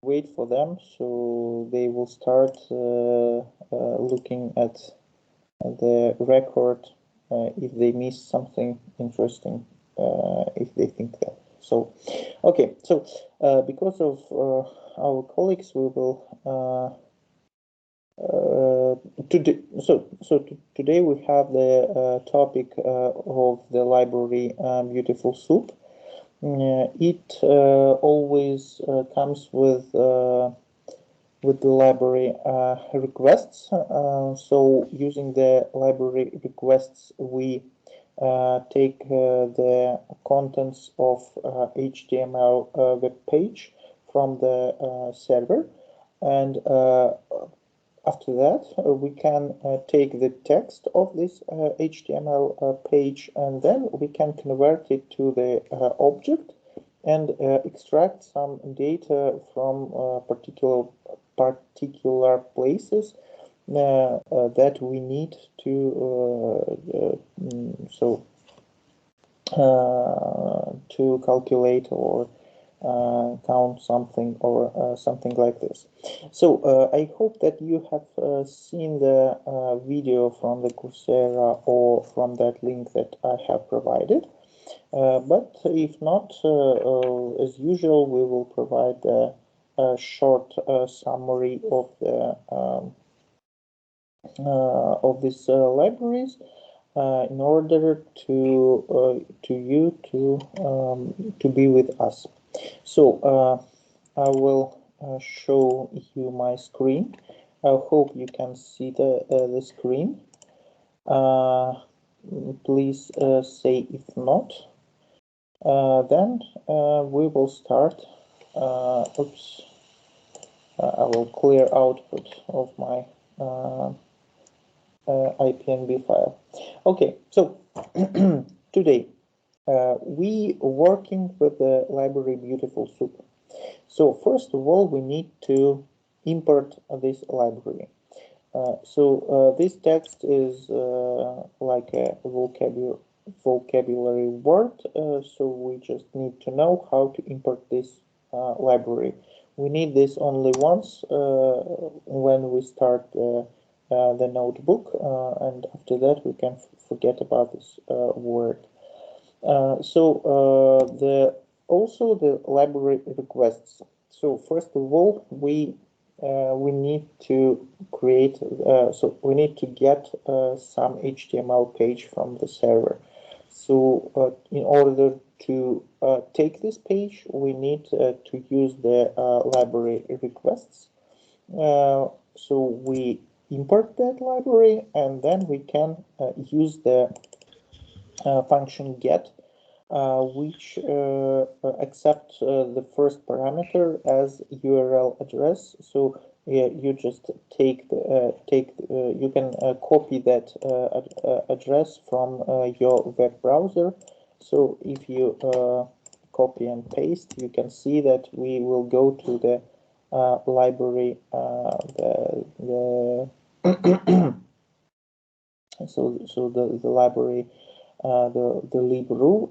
wait for them, so they will start looking at the record if they miss something interesting, if they think that. So, okay, so because of our colleagues, we will today we have the topic of the library Beautiful Soup. It always comes with the library requests. So using the library requests, we take the contents of HTML web page from the server, and after that we can take the text of this HTML page, and then we can convert it to the object and extract some data from particular places that we need to to calculate or count something or something like this. So I hope that you have seen the video from the Coursera or from that link that I have provided. But if not, as usual, we will provide a short summary of the of these libraries in order to you to be with us. So I will show you my screen. I hope you can see the screen. Please say if not. Then we will start. Oops. I will clear output of my IPNB file. Okay, so today we working with the library Beautiful Soup. So first of all, we need to import this library. This text is like a vocabulary word, so we just need to know how to import this library. We need this only once when we start the notebook, and after that we can forget about this word. Also the library requests. So first of all, we need to create, so we need to get some HTML page from the server. So in order to take this page, we need to use the library requests. So we import that library, and then we can use the function get, which accepts the first parameter as URL address. So you just take you can copy that address from your web browser. So if you copy and paste, you can see that we will go to the library, the library, the libru,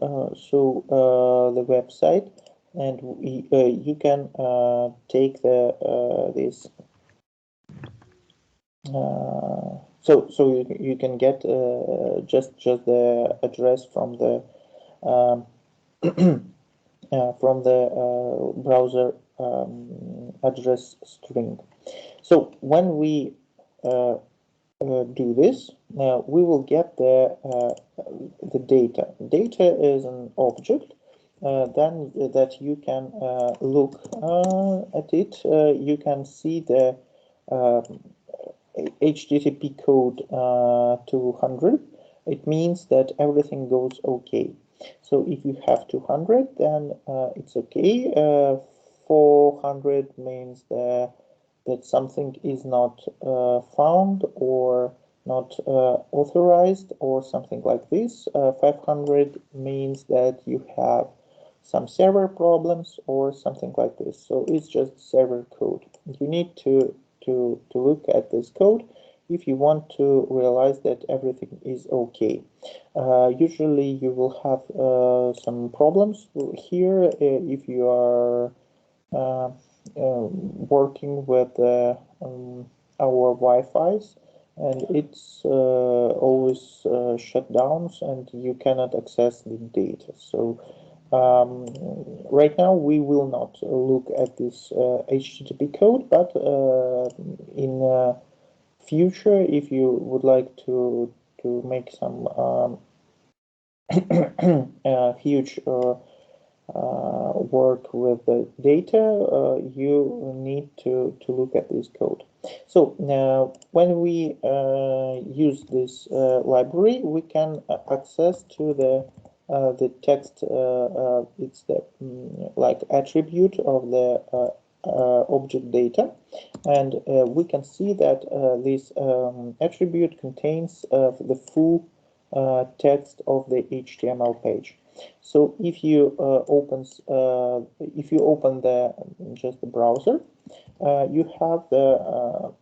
the website, and you can take the this. So you can get just the address from the from the browser address string. So when we do this, we will get the data. Data is an object. Then that you can look at it. You can see the HTTP code 200. It means that everything goes okay. So if you have 200, then it's okay. 400 means that something is not found or not authorized or something like this. 500 means that you have some server problems or something like this. So it's just server code. You need to look at this code if you want to realize that everything is okay. Usually you will have some problems here if you are working with our Wi-Fi's, and it's always shut down, and you cannot access the data. So right now we will not look at this HTTP code, but in future, if you would like to make some huge work with the data, you need to look at this code. So now when we use this library, we can access to the text. It's the like attribute of the object data, and we can see that this attribute contains the full text of the HTML page. So if you open the just the browser, you have the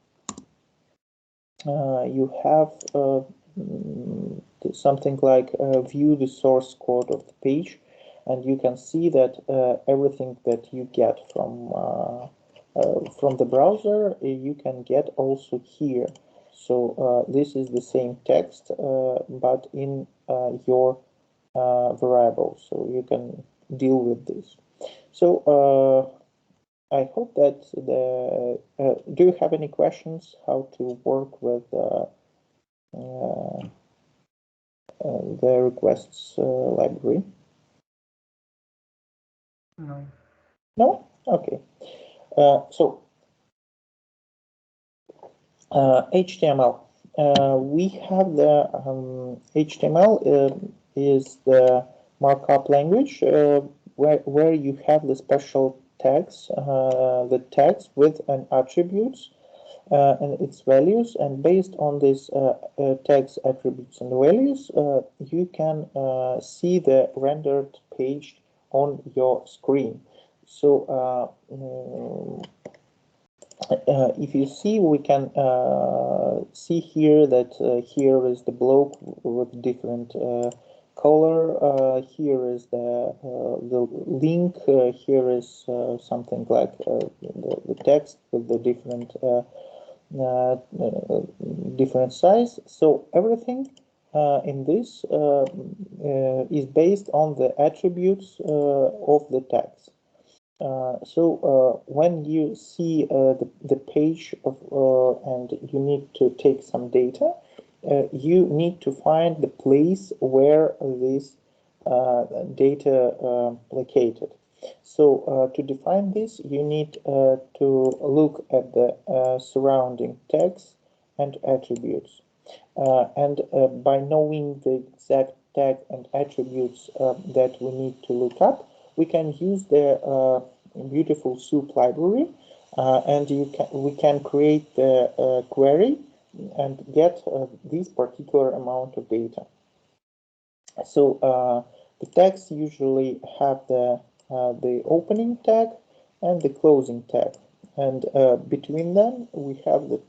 something like view the source code of the page, and you can see that everything that you get from the browser you can get also here. So this is the same text, but in your variable, so you can deal with this. So I hope that do you have any questions how to work with the requests library? No. No? Okay. So HTML. We have the HTML is the markup language where you have the special tags, the tags with an attributes and its values, and based on these tags, attributes, and values, you can see the rendered page on your screen. So if you see, we can see here that here is the block with different color. Here is the link. Here is something like the text with the different size. So everything in this is based on the attributes of the tags. So when you see the page of and you need to take some data, you need to find the place where this data located. So to define this, you need to look at the surrounding tags and attributes. And by knowing the exact tag and attributes that we need to look up, we can use the beautiful soup library, and we can create the query and get this particular amount of data. So the tags usually have the opening tag and the closing tag, and between them we have the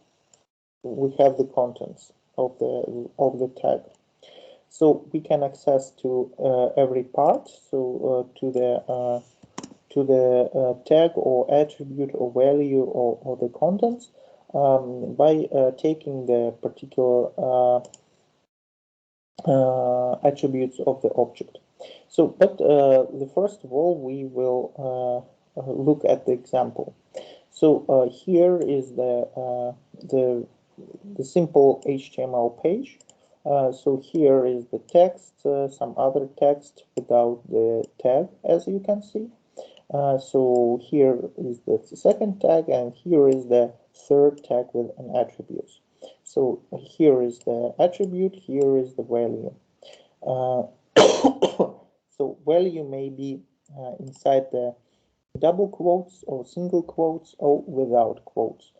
contents of the tag. So we can access to every part, so to the tag or attribute or value or the contents by taking the particular attributes of the object. So, but first of all, we will look at the example. So here is the simple HTML page. So here is the text, some other text without the tag, as you can see. So here is the second tag, and here is the third tag with an attribute. So here is the attribute, here is the value. So value may be inside the double quotes or single quotes or without quotes.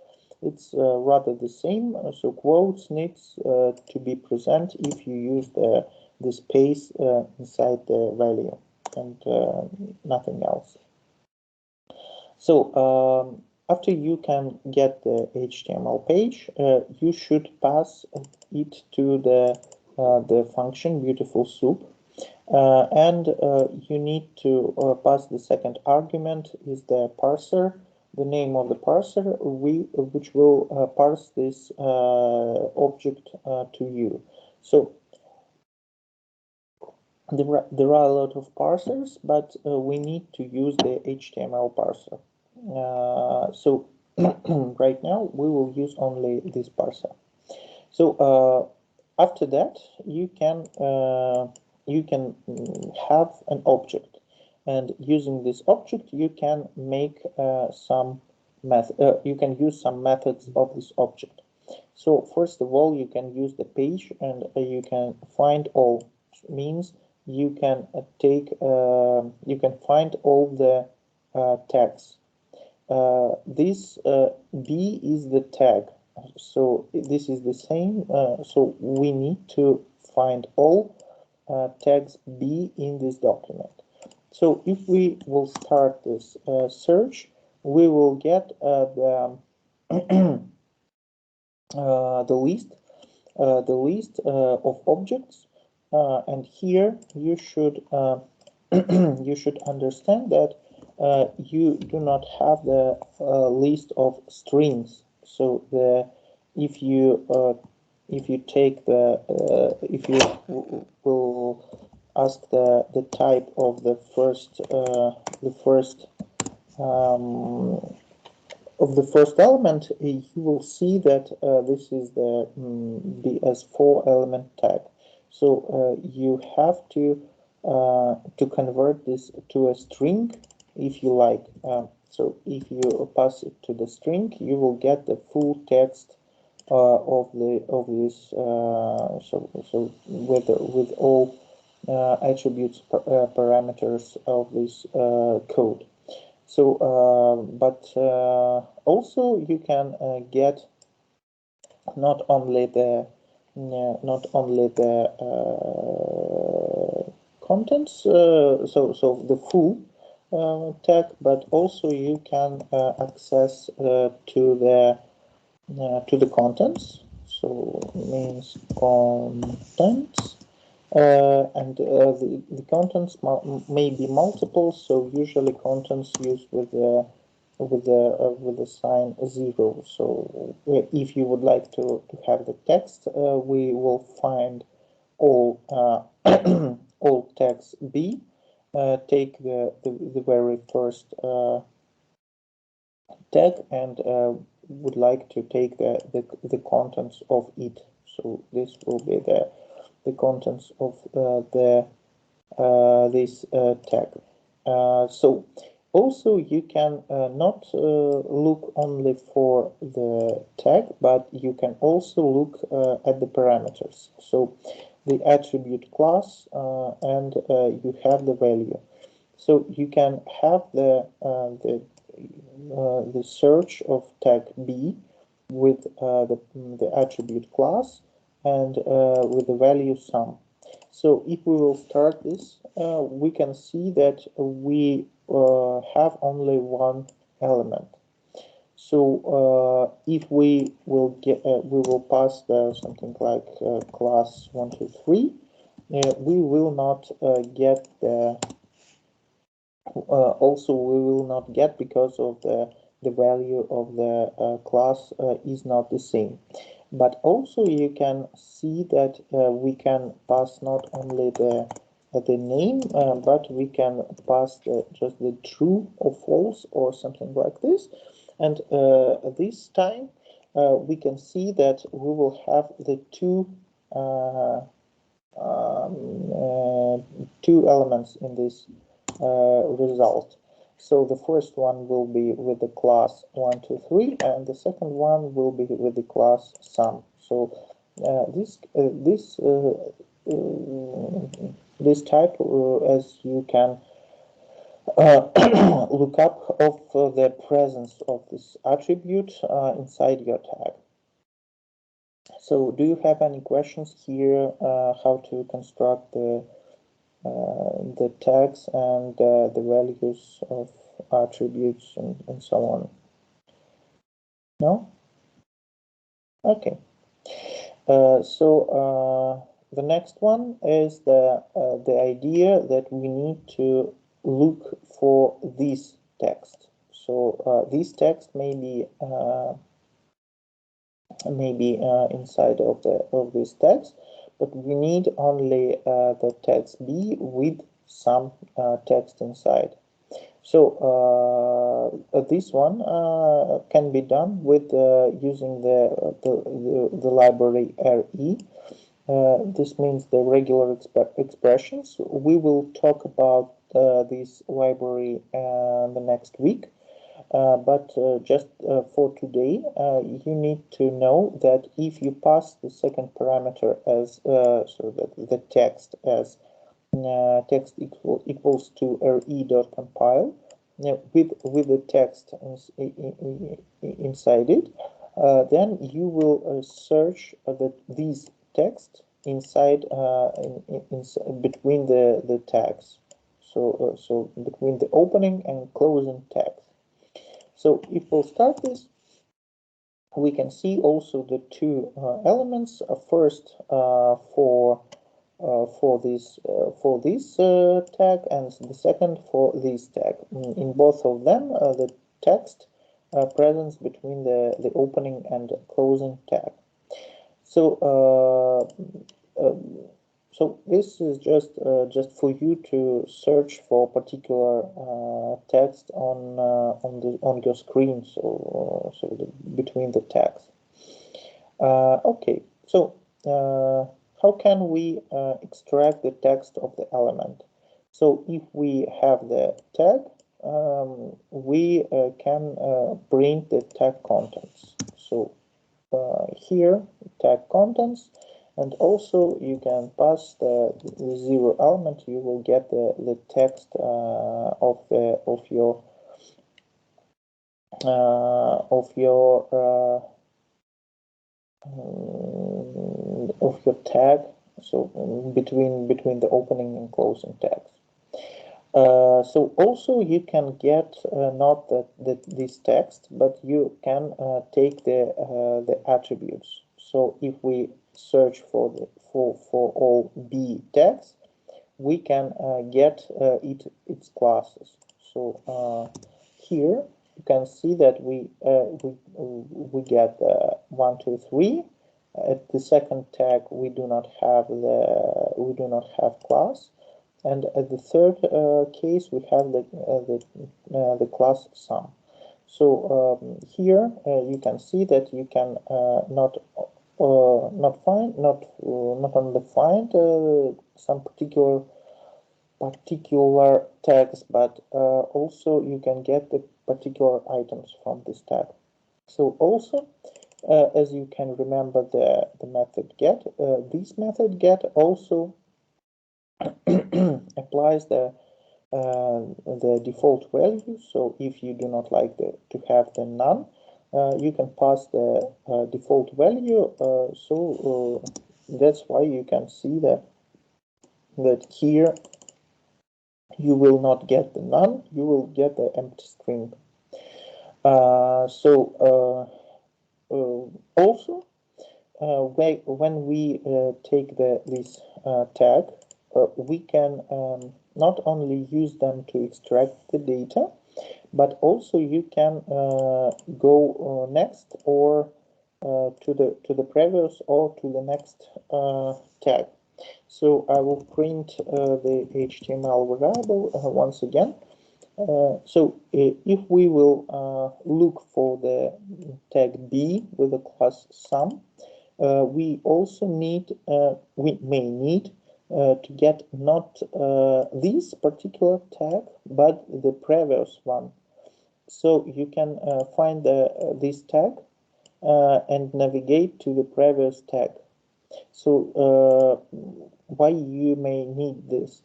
It's rather the same. So quotes needs to be present if you use the space inside the value and nothing else. So after you can get the HTML page, you should pass it to the function beautiful soup, and you need to pass the second argument is the parser the name of the parser which will parse this object to you. So there are a lot of parsers, but we need to use the HTML parser. So right now we will use only this parser. So after that you can have an object, and using this object you can make some you can use some methods of this object. So first of all, you can use the page, and you can find all, means you can you can find all the tags. This B is the tag, so this is the same. So we need to find all tags B in this document. So if we will start this search, we will get the list of objects, and here you should you should understand that you do not have the list of strings. So if you take the if you will ask the type of the first element, you will see that this is the BS4 element tag. So you have to convert this to a string if you like. So if you pass it to the string, you will get the full text of this. So with all attributes parameters of this code. So, but also you can get not only the contents, so the full tag, but also you can access to the contents. So means contents. And the contents may be multiple, so usually contents used with the sign 0. So if you would like to have the text, we will find all all text B, take the very first tag, and would like to take the contents of it. So this will be the contents of this tag. So also you can not look only for the tag, but you can also look at the parameters. So the attribute class, and you have the value. So you can have the search of tag B with the attribute class, and with the value sum. So if we will start this, we can see that we have only one element. So if we will pass something like class 1, 2, 3, we will not get the. Also, we will not get, because of the value of the class is not the same. But also you can see that we can pass not only the name, but we can pass just the true or false or something like this. And this time we can see that we will have the two elements in this result. So the first one will be with the class 1, 2, 3, and the second one will be with the class sum. So this type, as you can look up, of the presence of this attribute inside your tag. So do you have any questions here, how to construct the tags and the values of attributes and so on? No? Okay. So the next one is the idea that we need to look for this text. So this text may be inside of this text, but we need only the text B with some text inside. So this one can be done with using the library RE. This means the regular expressions. We will talk about this library the next week. But just for today, you need to know that if you pass the second parameter as so that the text as text equals to re.compile with the text inside it, then you will search these text inside between the tags. So between the opening and closing tags. So if we'll start this, we can see also the two elements. First for this tag, and the second for this tag. In both of them, the text presence between the opening and closing tag. So so this is just for you to search for particular text on your screen. So between the tags. Okay. So how can we extract the text of the element? So if we have the tag, we can print the tag contents. So here tag contents. And also you can pass the zero element. You will get the text of your tag. So between the opening and closing tags. So also you can get not this text, but you can take the attributes. So if we search for all B tags, we can get its classes. So here you can see that we get 1, 2, 3. At the second tag we do not have class, and at the third case we have the class sum. So here you can see that you can not only find some particular tags, but also you can get the particular items from this tag. So also, as you can remember the method get, this method get also applies the default value. So if you do not like to have the none, you can pass the default value. So that's why you can see that here you will not get the none, you will get the empty string. Also, when we take this tag, we can not only use them to extract the data, but also you can go next or to the previous or to the next tag. So I will print the HTML variable once again. So if we will look for the tag B with the class sum, we also need, we may need to get not this particular tag, but the previous one. So you can find this tag and navigate to the previous tag. So why you may need this?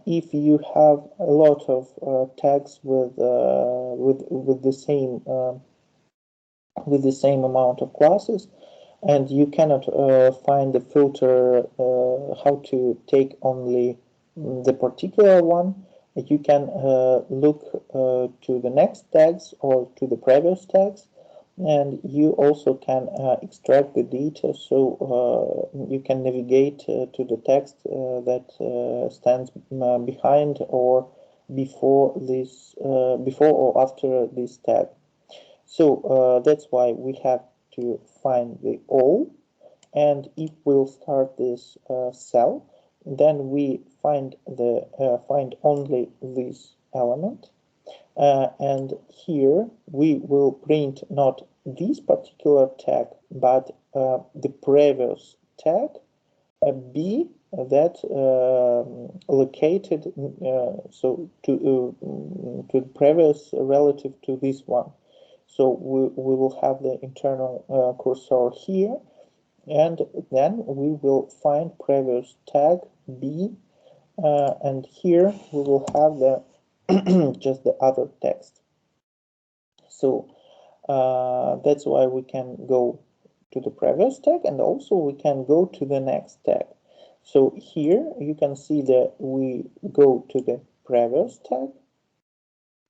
If you have a lot of tags with the same amount of classes, and you cannot find the filter how to take only the particular one, you can look to the next tags or to the previous tags, and you also can extract the data. So you can navigate to the text that stands behind or before this, before or after this tag. So that's why we have to find the all, and if we'll start this cell, then we find only this element, and here we will print not this particular tag, but the previous tag B that located so to the previous relative to this one. So we will have the internal cursor here, and then we will find previous tag B, and here we will have the just the other text. So that's why we can go to the previous tag, and also we can go to the next tag. So here you can see that we go to the previous tag,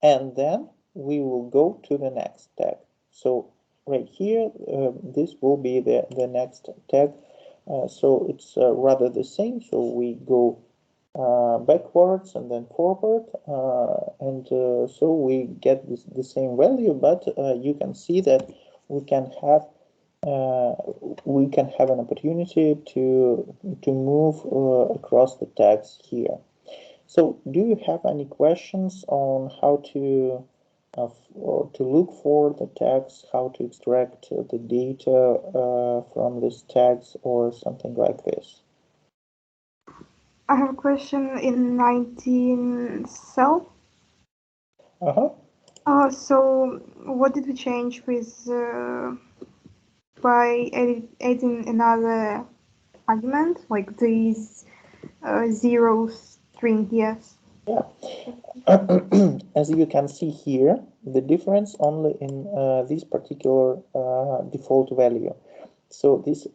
and then we will go to the next tag. So right here, this will be the next tag. So it's rather the same. So we go backwards and then forward, and so we get the same value, but you can see that we can have an opportunity to move across the tags here. So do you have any questions on how to look for the tags, how to extract the data from these tags, or something like this? I have a question in 19 cell. So what did we change with by adding another argument like this zero string? Yes. Yeah. As you can see here, the difference only in this particular default value. So this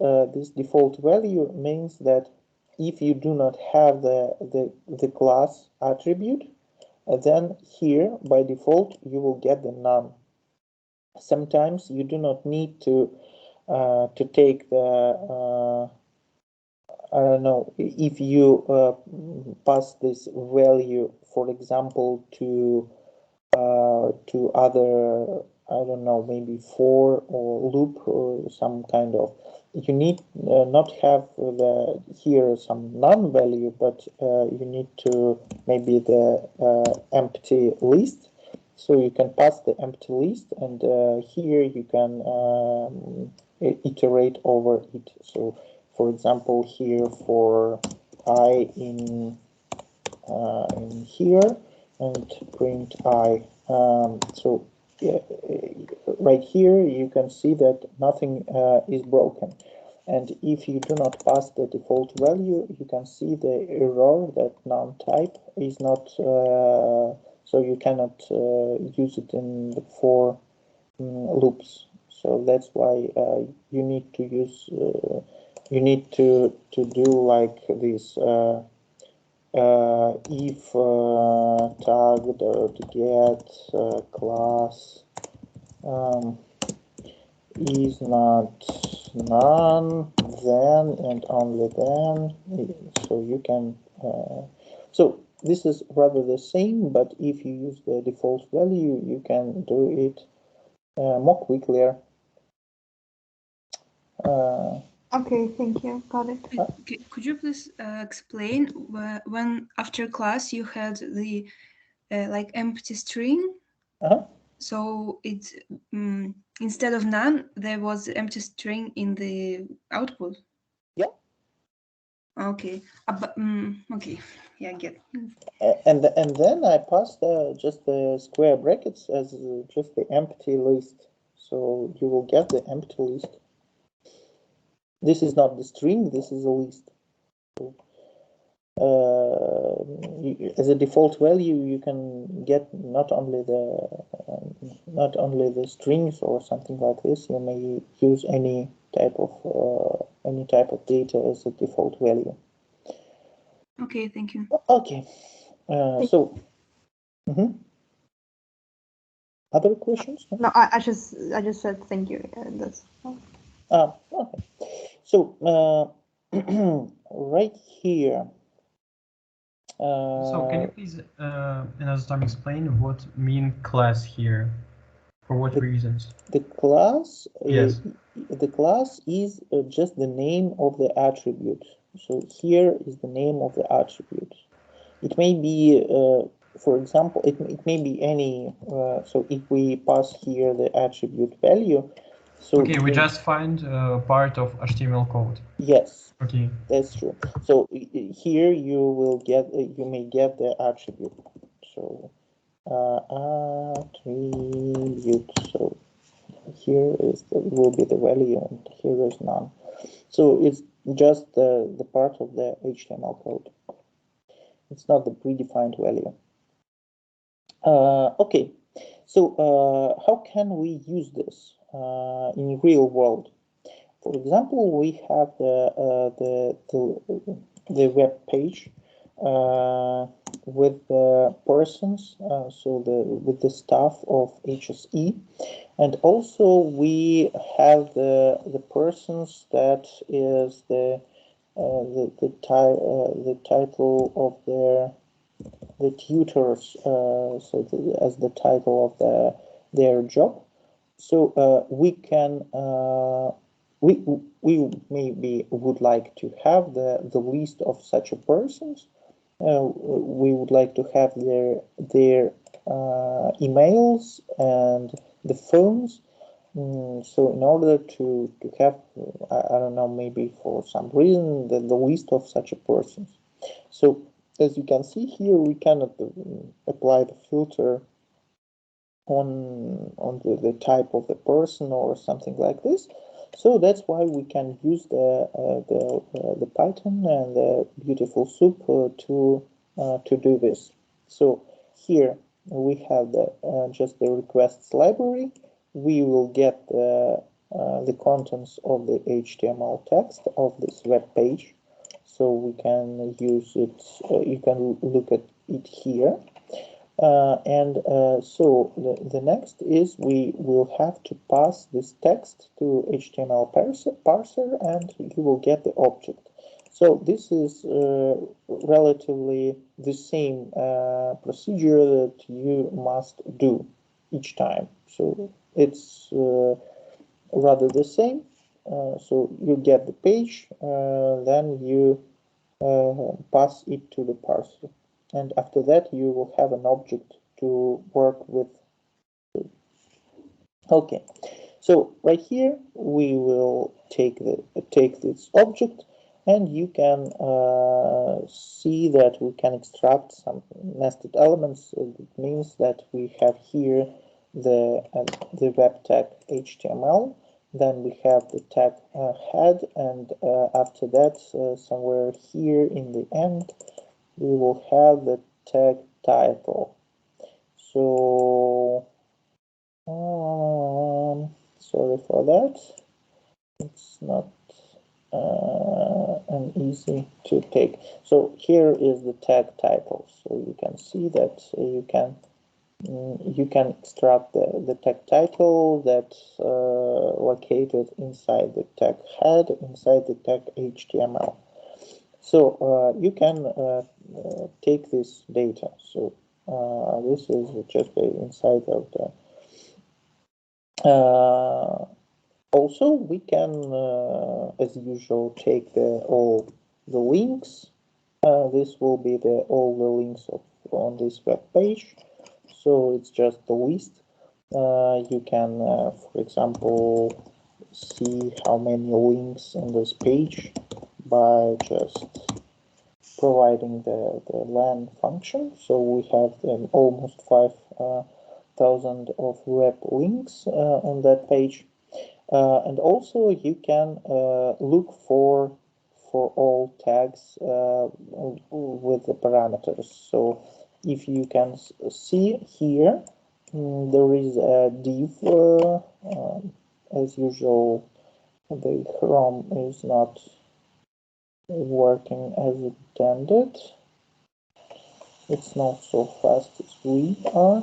default value means that if you do not have the class attribute, then here by default you will get the none. Sometimes you do not need to take the I don't know, if you pass this value, for example, to other, I don't know, maybe for or loop or some kind of, you need not have the here some non-value, but you need to maybe the empty list. So you can pass the empty list, and here you can iterate over it. So for example, here for I in here, and print I. So right here you can see that nothing is broken, and if you do not pass the default value, you can see the error that none type is not, so you cannot use it in the for loops. So that's why you need to use you need to do like this if tag dot get class is not none, then and only then. So you can so this is rather the same, but if you use the default value, you can do it more quickly. Okay, thank you. Got it. Could you please explain when after class you had the like empty string? So it's instead of none, there was empty string in the output. Yeah. Okay. Okay. Yeah, I get it. And then I passed just the square brackets as just the empty list. So you will get the empty list. This is not the string, this is a list. So, as a default value, you can get not only the strings or something like this. You may use any type of data as a default value. Okay, thank you. Okay, so other questions? No, I just said thank you. That's Okay. So right here, So can you please another time explain what mean class here? For what reasons? The class, yes. The class is just the name of the attribute. So here is the name of the attribute. It may be, for example, it may be any. So if we pass here the attribute value, so okay, we just find part of HTML code. Yes. Okay. That's true. So here you will get, you may get the attribute. So attribute. So here will be the value, and here is none. So it's just the part of the HTML code. It's not the predefined value. Okay. So how can we use this in real world? For example, we have the web page with the persons, so with the staff of HSE, and also we have the persons that is the title of the tutors, so as the title of their job. So we can. We maybe would like to have the list of such a persons. We would like to have their emails and the phones. So in order to have, I don't know, maybe for some reason, the list of such a persons. So as you can see here, we cannot apply the filter on the type of the person or something like this. So that's why we can use the Python and the beautiful soup to do this. So here we have just the requests library. We will get the contents of the HTML text of this web page. So we can use it. You can look at it here. So the next is we will have to pass this text to HTML parser, and you will get the object. So this is relatively the same procedure that you must do each time. So it's rather the same. So you get the page, then you pass it to the parser. And after that, you will have an object to work with. Okay, so right here we will take this object, and you can see that we can extract some nested elements. It means that we have here the web tag HTML. Then we have the tag head, and after that, somewhere here in the end, we will have the tag title. So sorry for that, it's not an easy to take. So here is the tag title, so you can see that you can extract the tag title that's located inside the tag head, inside the tag HTML. So you can take this data. So this is just the inside of the. Also, we can, as usual, take all the links. This will be all the links on this web page. So it's just the list. You can, for example, see how many links in this page by just providing the len function. So we have almost 5,000 of web links on that page. And also you can look for all tags with the parameters. So if you can see here, there is a div. As usual, the Chrome is not working as intended. It's not so fast as we are.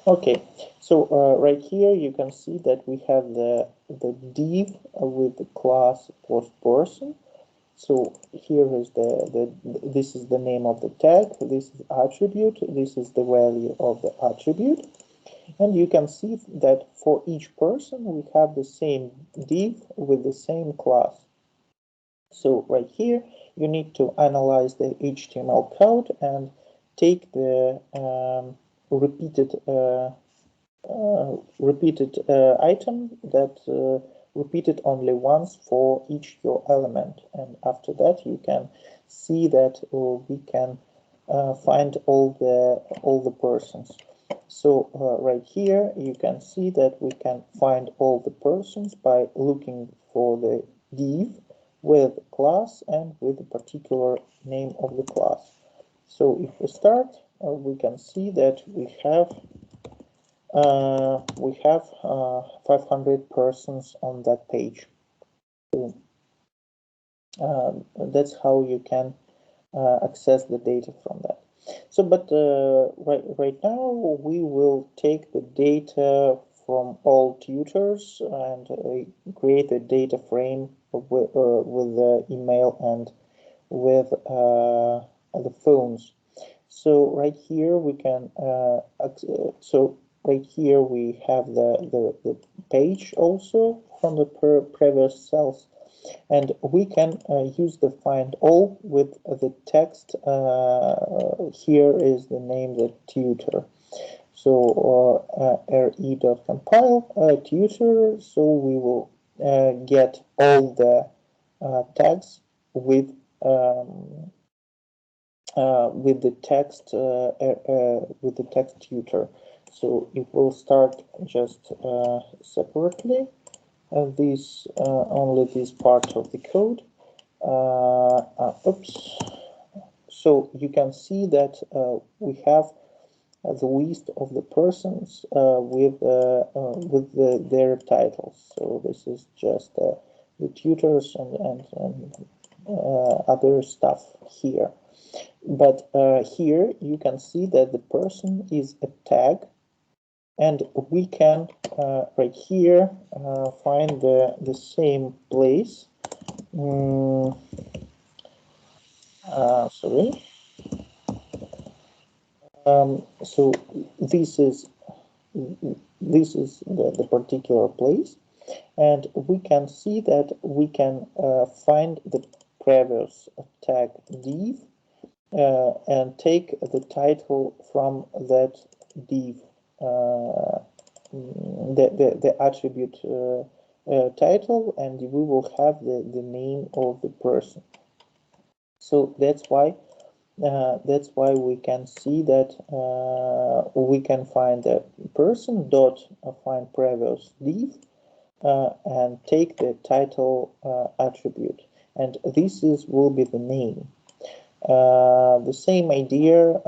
Okay, so right here you can see that we have the div with the class post person, So here is this is the name of the tag, this is attribute, this is the value of the attribute. And you can see that for each person we have the same div with the same class. So right here you need to analyze the HTML code and take the repeated item that repeated only once for each your element, and after that you can see that we can find all the persons. So right here you can see that we can find all the persons by looking for the div with class and with the particular name of the class. So if we start, we can see that we have 500 persons on that page. So, that's how you can access the data from that. So, but right now we will take the data from all tutors and create a data frame with the email and with the phones. So right here we can right here we have the page also from the previous cells, and we can use the find all with the text. Here is the name, the tutor. So re.compile tutor. So we will get all the tags with the text tutor. So it will start just separately. This only this part of the code. Oops. So you can see that we have the list of the persons with their titles. So this is just the tutors and other stuff here. But here you can see that the person is a tag, and we can right here find the same place. Sorry. So this is the particular place, and we can see that we can find the previous tag div and take the title from that div, the attribute title, and we will have the name of the person. So that's why we can see that we can find the person dot find previous div and take the title attribute, and this will be the name. The same idea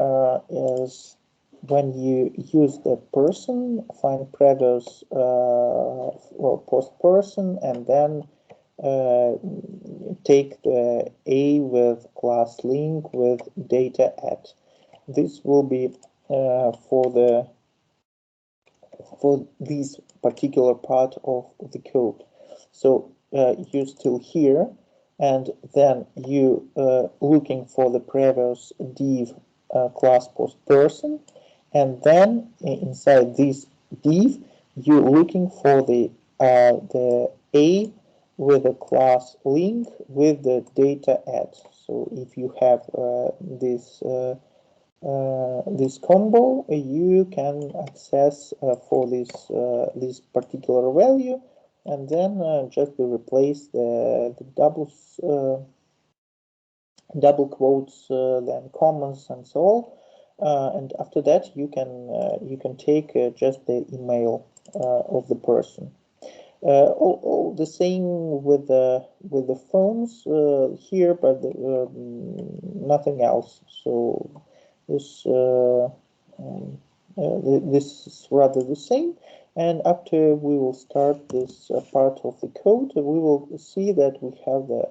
is when you use the person, find previous post person, and then take the A with class link with data at. This will be for this particular part of the code. So you still here, and then you looking for the previous div class post person, and then inside this div you looking for the A with a class link with the data at. So if you have this combo, you can access for this particular value, and then just replace the double quotes, then commas, and so on. And after that, you can take just the email of the person. All the same with the phones here, but nothing else. So this is rather the same. And after we will start this part of the code, we will see that we have the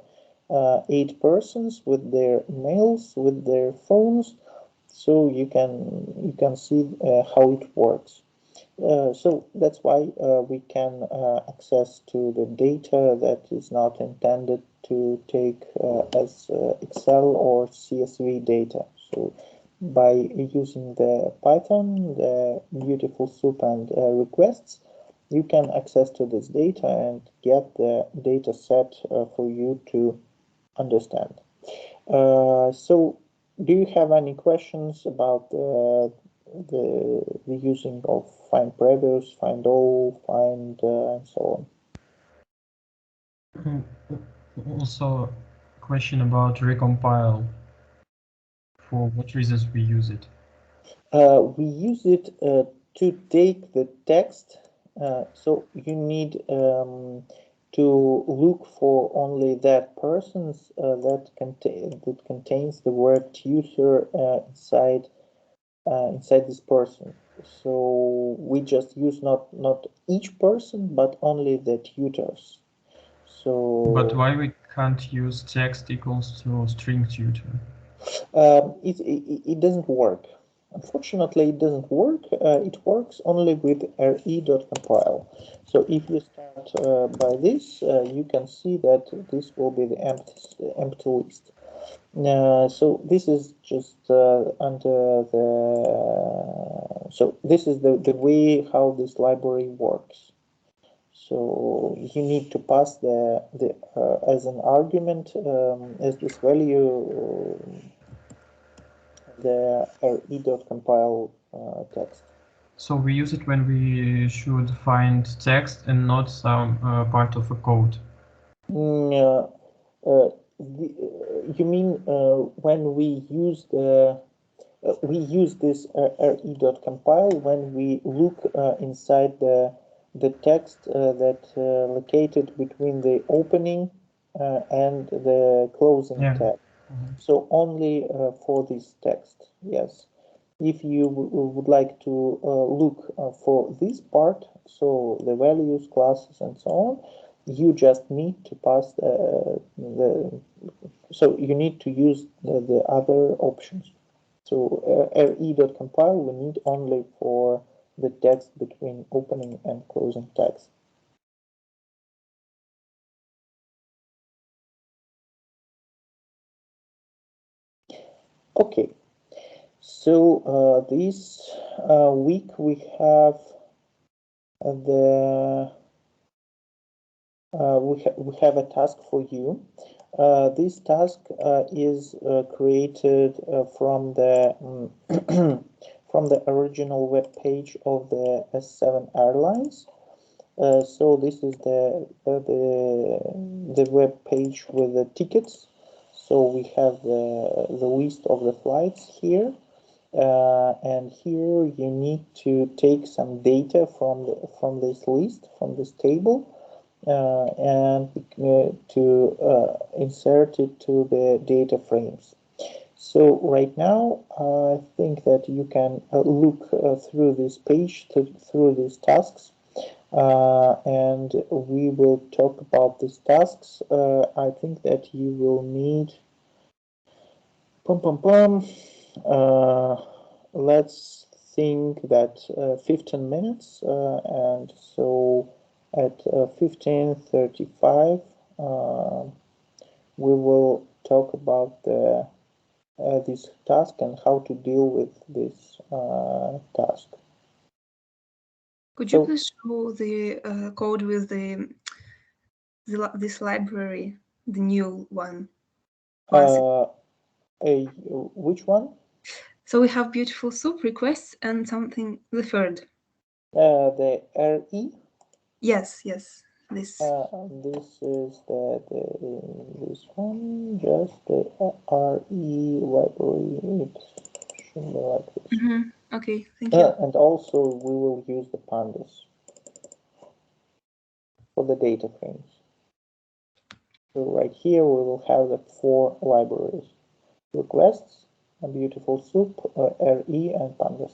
8 persons with their emails, with their phones. So you can see how it works. So that's why we can access to the data that is not intended to take as Excel or CSV data. So by using the Python, the beautiful soup and requests, you can access to this data and get the data set for you to understand. So do you have any questions about the using of find previous, find all, find and so on? Also, a question about recompile. For what reasons we use it? We use it to take the text. So you need to look for only that person's that contains the word tutor inside this person. So we just use not each person, but only the tutors. So. But why we can't use text equals to string tutor? It doesn't work. Unfortunately, it doesn't work. It works only with re.compile. So if you start by this, you can see that this will be the empty list. So this is just under the. So this is the way how this library works. So you need to pass the as an argument as this value. The re.compile text. So we use it when we should find text and not some part of a code. You mean when we use the we use this re.compile when we look inside the text that located between the opening and the closing tag. So only for this text, yes. If you would like to look for this part, so the values, classes, and so on, you just need to pass so you need to use the other options. So re.compile we need only for the text between opening and closing tags. Okay, so this week we have we have a task for you. This task is created from the from the original web page of the S7 Airlines. So this is the web page with the tickets. So we have the list of the flights here. And here you need to take some data from this list, from this table, and to insert it to the data frames. So right now, I think that you can look through this page, through these tasks, and we will talk about these tasks. I think that you will need let's think that 15 minutes and so at 15:35 we will talk about this task and how to deal with this task. Could you please show the code with this library, the new one? Which one? So we have beautiful soup requests and something the third. The RE. Yes, This this. is this one, just the RE library. It should be like this. Okay, thank you. And also we will use the pandas for the data frames. So right here we will have the 4 libraries: requests, a beautiful soup, RE, and pandas.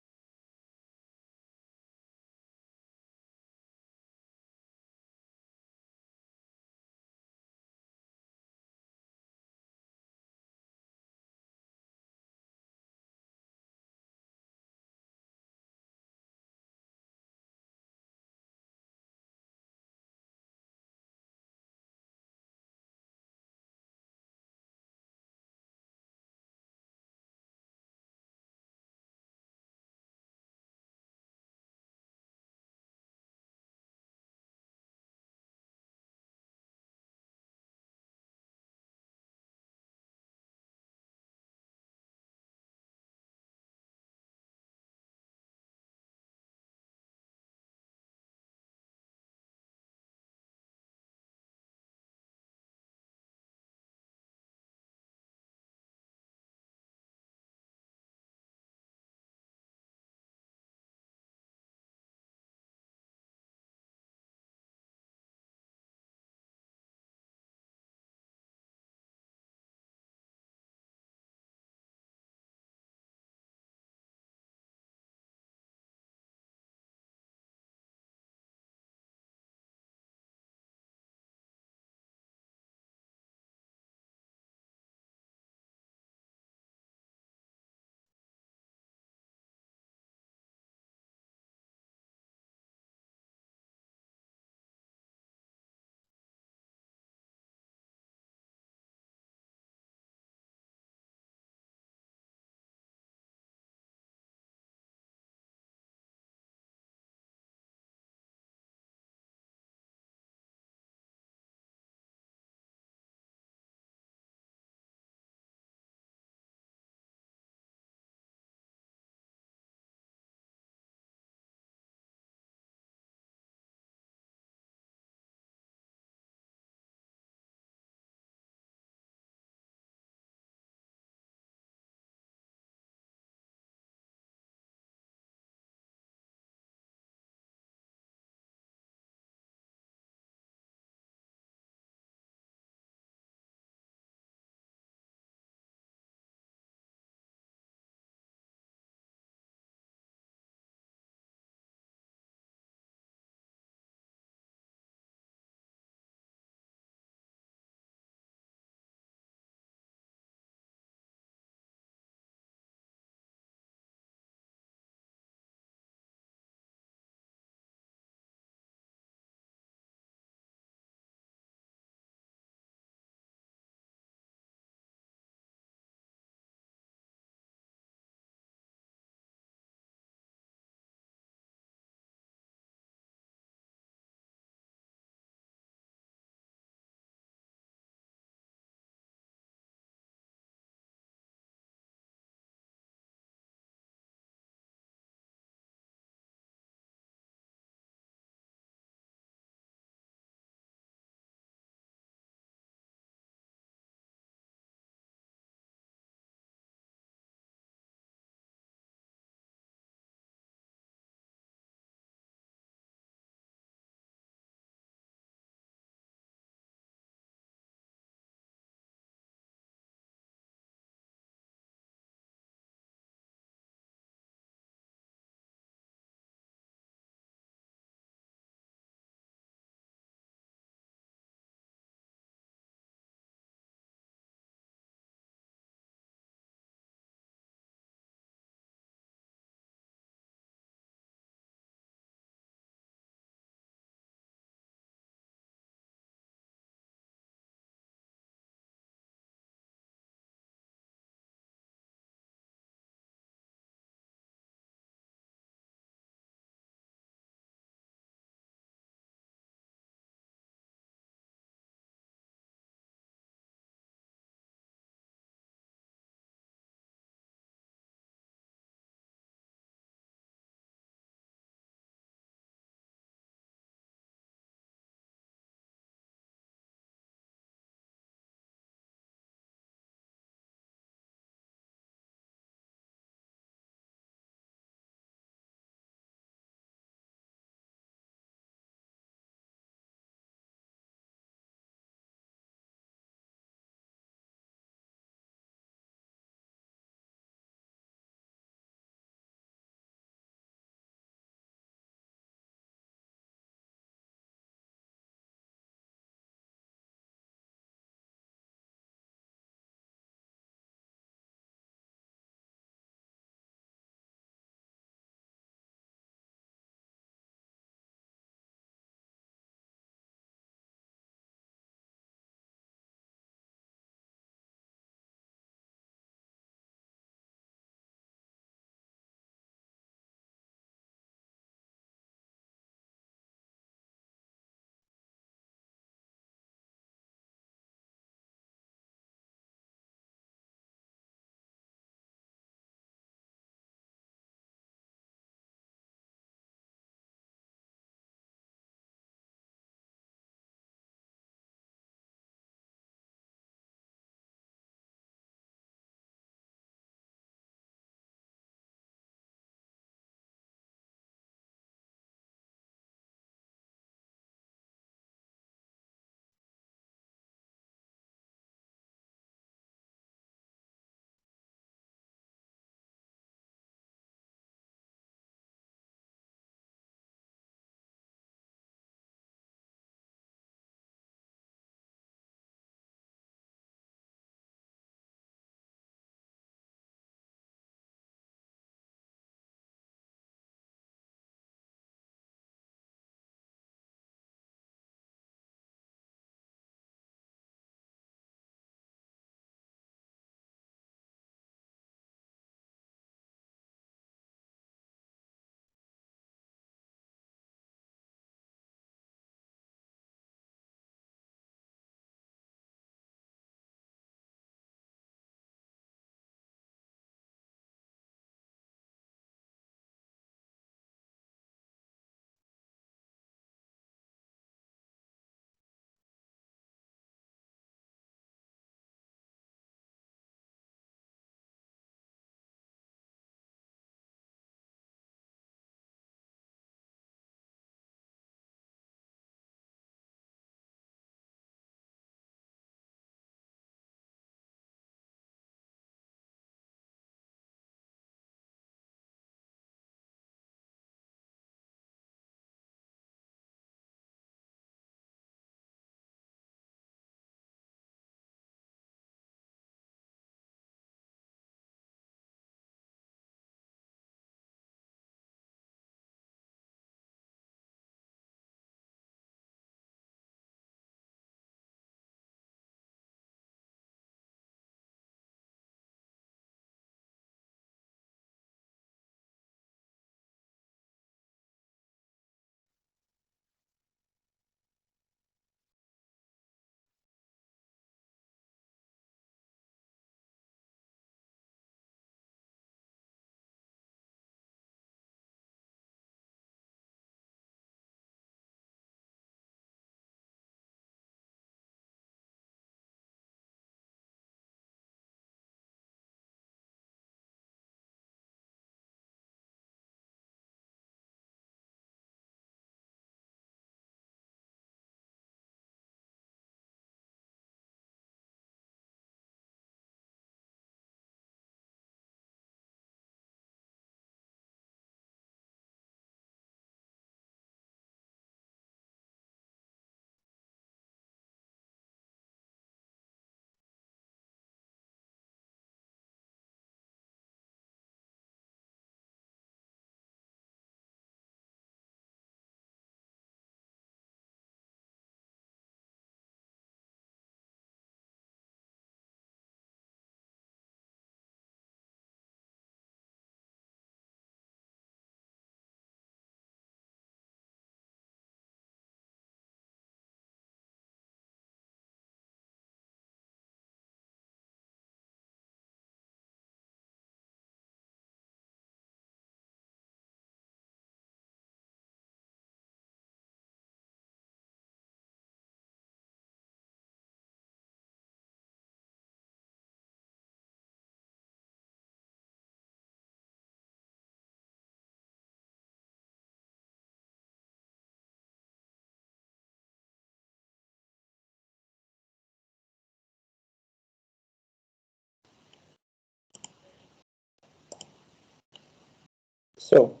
So,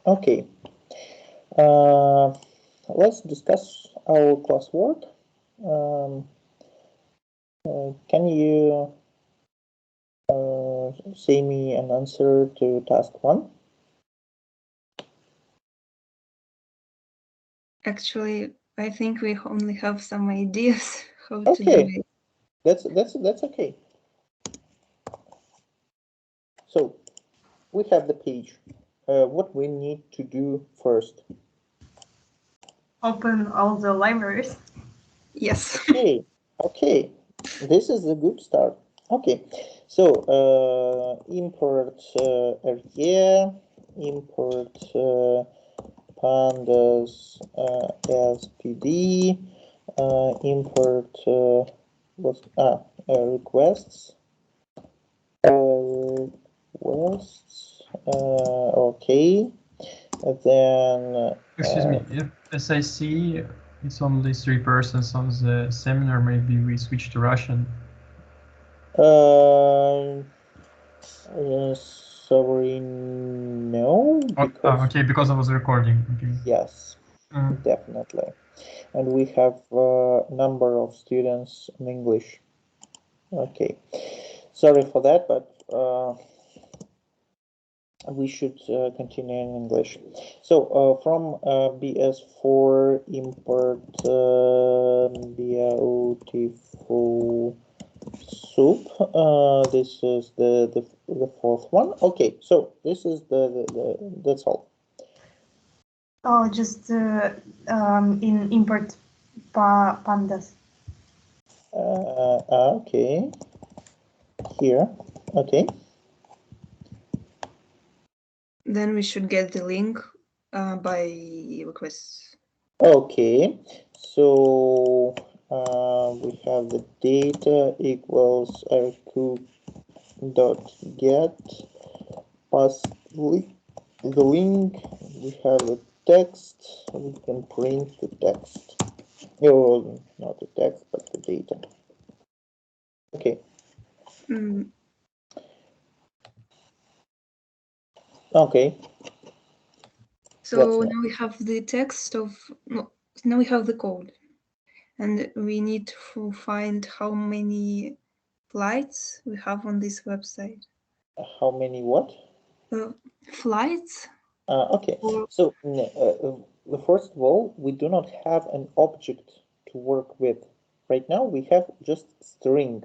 okay. Let's discuss our classwork. Can you say me an answer to task 1? Actually, I think we only have some ideas how to do it. That's okay. So we have the page. What we need to do first? Open all the libraries. Yes. Okay. This is a good start. Okay. So import RE, import pandas as PD, import requests. Okay. And then excuse me, if as I see it's only 3 persons on the seminar, maybe we switch to Russian. Sorry, no. Because okay, because I was recording. Okay. Yes, definitely. And we have a number of students in English. Okay, sorry for that, but we should continue in English. So from BS4 import beautiful soup. This is the fourth one. Okay, so this is the that's all. Oh, just in import pandas. Okay. Here. Okay. Then we should get the link by requests. Okay. So we have the data equals rq.get pass the link. We have the text. We can print the text. No, not the text, but the data. Okay. Okay. So now we have the text of, no, now we have the code. And we need to find how many flights we have on this website. How many what? Flights. Okay. So first of all, we do not have an object to work with. Right now, we have just string.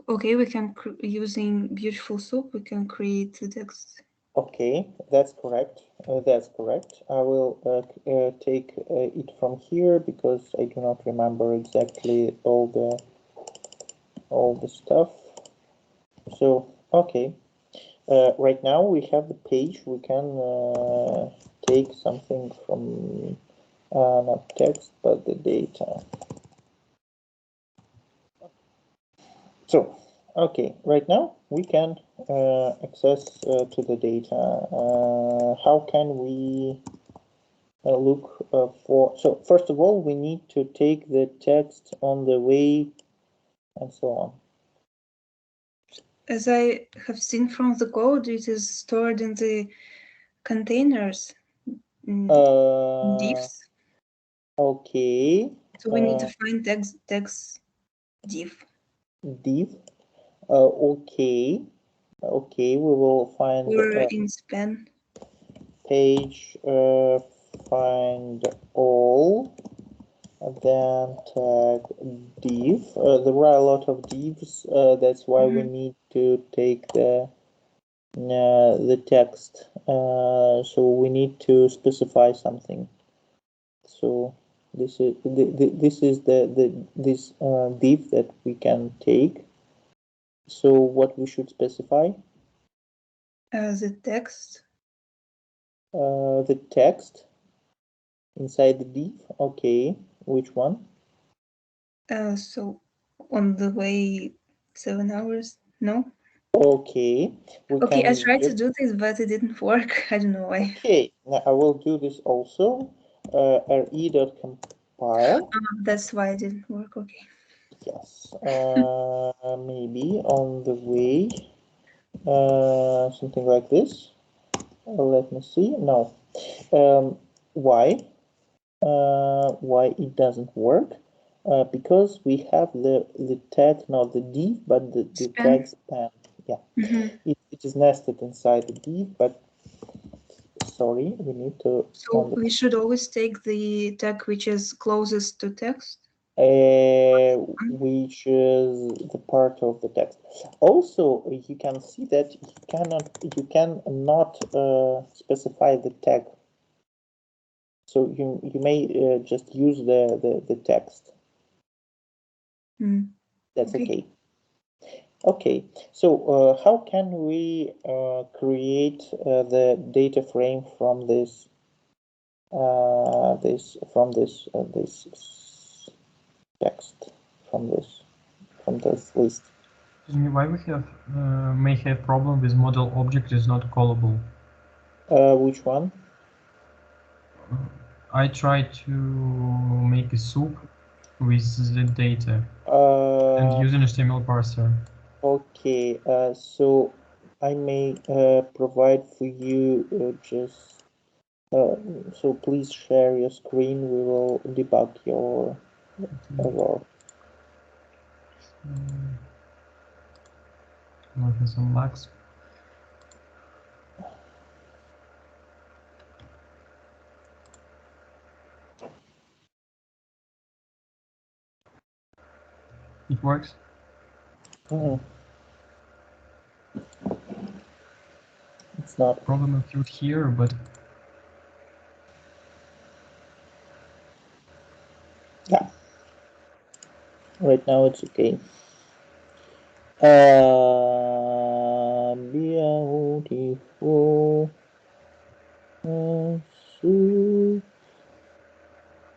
Okay, we can, using beautiful soup, we can create the text. Okay, that's correct. That's correct. I will take it from here because I do not remember exactly all the stuff. So okay, right now we have the page. We can take something from not text but the data. So okay, right now we can access to the data. How can we look for? So first of all, we need to take the text on the way and so on. As I have seen from the code, it is stored in the containers, divs. Okay. So we need to find text div. Div. Okay. Okay, we will find. Or in span. Page find all. Then tag div. There are a lot of divs. That's why we need to take the text. So we need to specify something. So this is this div that we can take. So what we should specify? The text. The text inside the div. Okay, which one? So on the way 7 hours. No. Okay. Okay, I tried to do this, but it didn't work. I don't know why. Okay, now I will do this also. re.compile. That's why it didn't work. Okay. Yes. Maybe on the way. Something like this. let me see. No. Why? Why it doesn't work? Because we have the tag, not the div, but the tag span. Yeah, it is nested inside the div, but sorry, we need to. So we should always take the tag which is closest to text. Which is the part of the text. Also, you can see that you cannot specify the tag. So you may just use the text. That's okay. Okay. So how can we create the data frame from this this text from this list? Why we have may have problem with model object is not callable? Which one? I tried to make a soup with the data and use an HTML parser. Okay, so I may provide for you just so please share your screen. We will debug your error. Having some lags. It works. It's not problem occurred here, but yeah. Right now it's okay. Beautiful. Soup.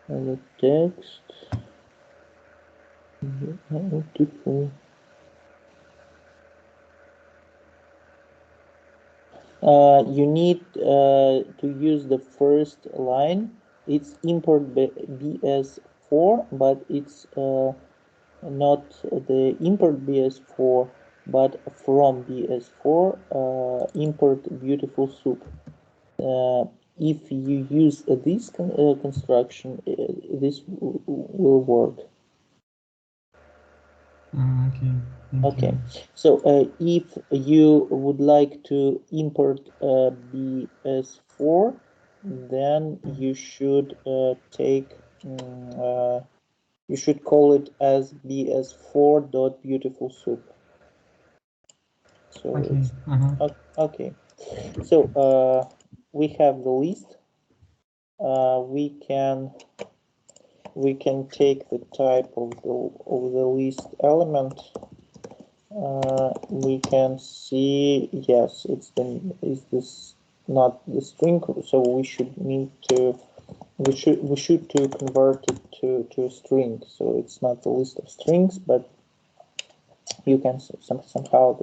And the text. Beautiful. You need to use the first line. It's import BS4, but it's not the import BS4, but from BS4 import beautiful soup. If you use this construction, this will work. okay. Okay, so if you would like to import BS4, then you should take you should call it as bs4.beautifulsoup. So Okay. Okay, so we have the list. We can take the type of the list element. We can see, yes, is this not the string? So we should to convert it to a string. So it's not the list of strings, but you can somehow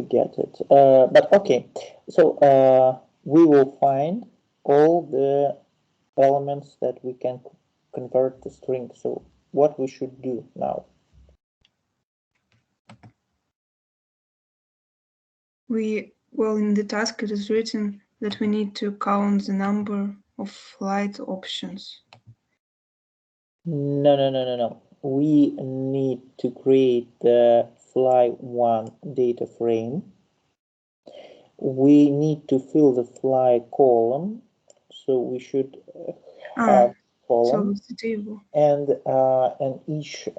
get it. But okay, so we will find all the elements that we can convert to string. So what we should do now? In the task it is written that we need to count the number of flight options. No. We need to create the fly1 data frame. We need to fill the fly column. So we should have column. So it's the table. And in each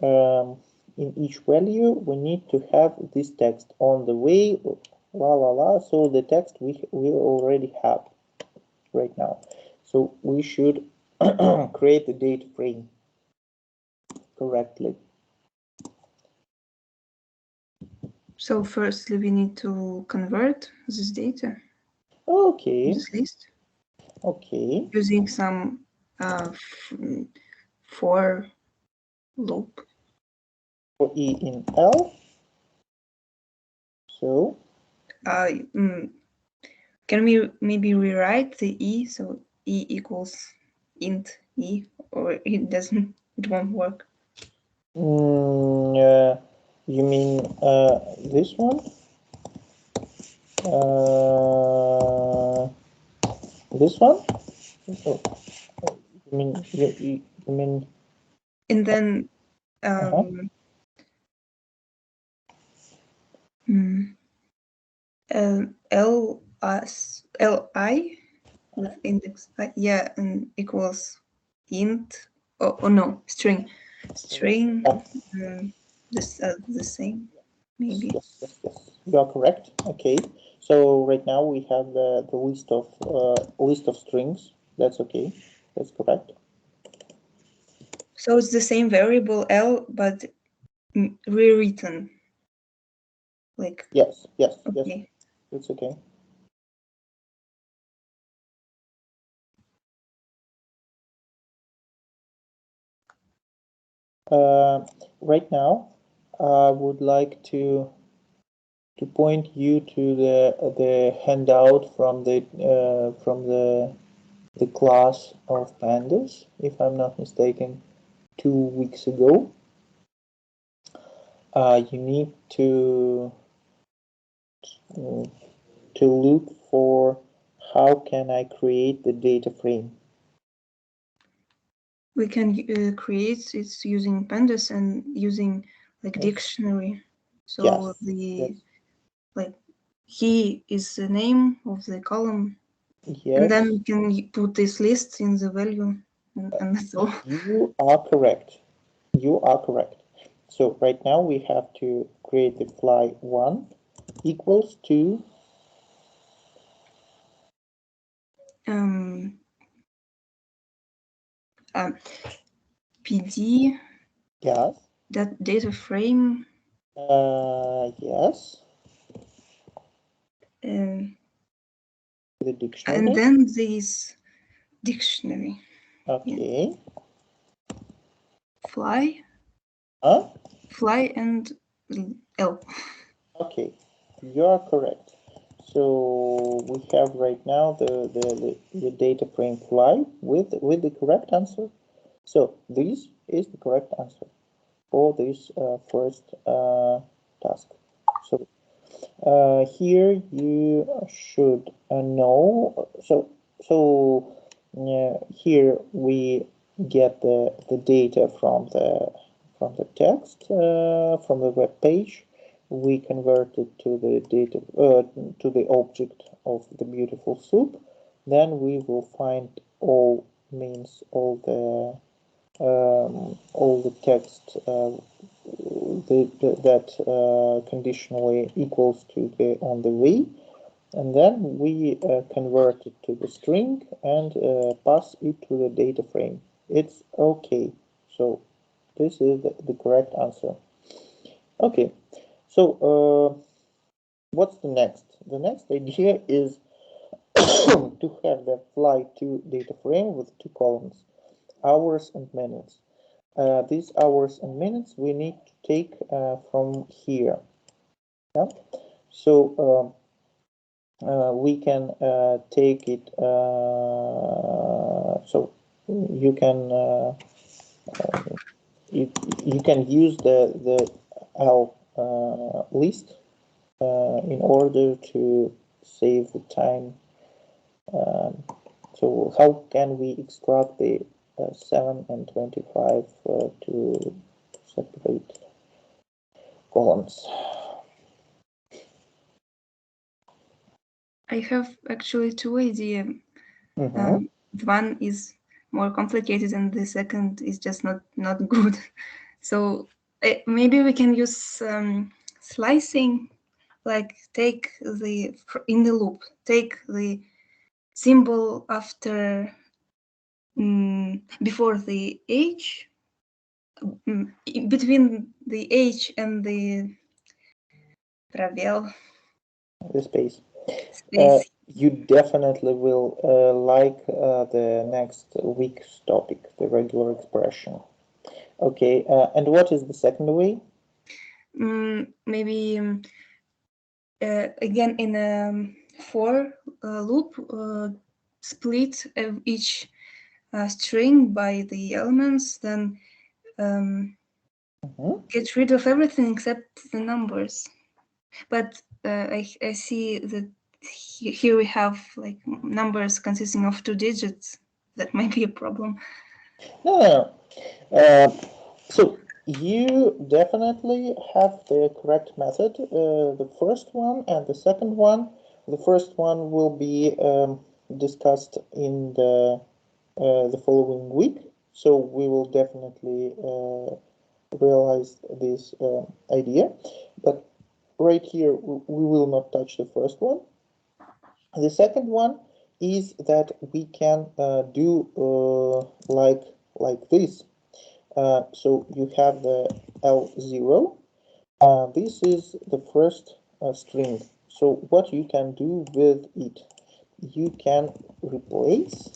value we need to have this text on the way, so the text we already have right now. So we should create the data frame correctly. So firstly we need to convert this data. Okay. This list. Okay. Using some for loop. For E in L. So. Can we maybe rewrite the E so E equals int E, or it won't work? You mean this one? This one? Oh, you mean? And then Li with index yeah, and equals int. Oh no, string. The same, maybe. Yes. You are correct. Okay. So right now we have the list of strings. That's okay. That's correct. So it's the same variable L, but rewritten. Like yes. Okay. It's okay. Right now, I would like to point you to the handout from the class of pandas, if I'm not mistaken, 2 weeks ago. You need to look for how can I create the data frame. We can create it using pandas and using like dictionary. So yes. Like key is the name of the column. Yes. And then we can put this list in the value, and that's all. You are correct. So right now we have to create the fly1 equals to PD. Yes. That data frame. Yes. The dictionary. And then this dictionary. Okay. Yeah. Fly. Fly and L. Okay, you are correct. So we have right now the data frame fly with the correct answer. So this is the correct answer for this first task. So here you should know. So here we get the data from the text from the web page. We convert it to the data to the object of the beautiful soup. Then we will find all the text that conditionally equals to the on the way, and then we convert it to the string and pass it to the data frame. It's okay. So this is the correct answer. Okay, so what's the next? The next idea is to have the fly2 data frame with 2 columns, hours and minutes. These hours and minutes we need to take from here. Yeah? So we can take it. So you can you can use the L list in order to save the time. So how can we extract the 7 and 25 to separate columns? I have actually 2 ideas. One is more complicated and the second is just not good. So maybe we can use slicing, like take in the loop, take the symbol after before the H, between the H and the пробел. The space. You definitely will like the next week's topic, the regular expression. Okay, and what is the second way? Maybe again in a for loop, split each string by the elements, then get rid of everything except the numbers. But I see that here we have like numbers consisting of 2 digits. That might be a problem. No. So you definitely have the correct method. The first one and the second one. The first one will be discussed in the following week. So we will definitely realize this idea. But right here, we will not touch the first one. The second one is that we can do like this. So you have the L0. This is the first string. So what you can do with it, you can replace.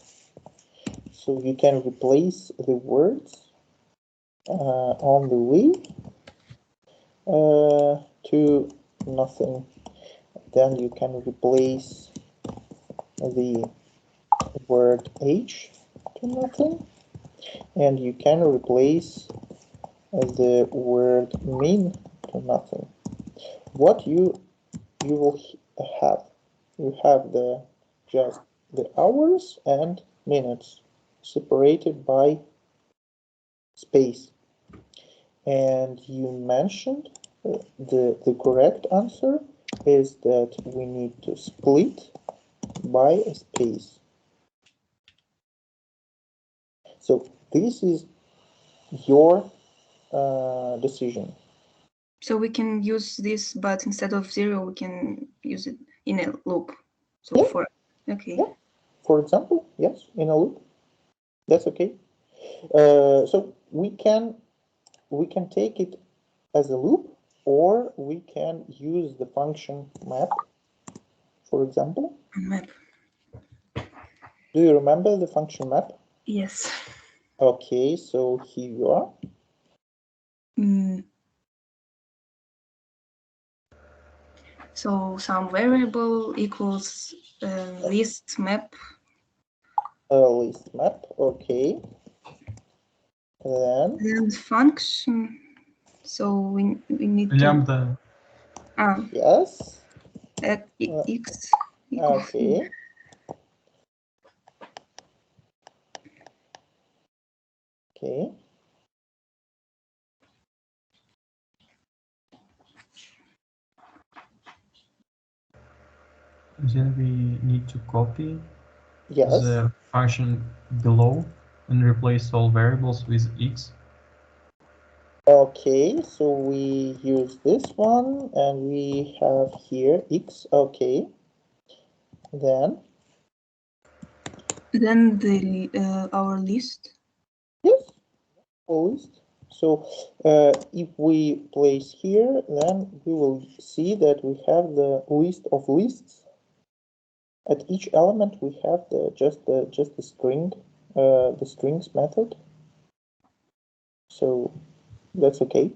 So you can replace the words on the way to nothing. Then you can replace the word H to nothing, and you can replace the word mean to nothing. What you will have, you have just the hours and minutes separated by space, and you mentioned the correct answer is that we need to split by a space. So this is your decision. So we can use this, but instead of 0, we can use it in a loop. So yeah. Okay. Yeah. For example, yes, in a loop. That's okay. So we can take it as a loop, or we can use the function map, for example. Map. Do you remember the function map? Yes. Okay, so here you are. So some variable equals list map. List map, okay. Then function. So we need lambda. Yes. X equals. Okay. Okay. Then we need to copy yes. the function below and replace all variables with x. Okay, so we use this one and we have here x. Okay. Then the our list. Yes, list. So if we place here, then we will see that we have the list of lists. At each element, we have just the string, the strings method. So that's okay.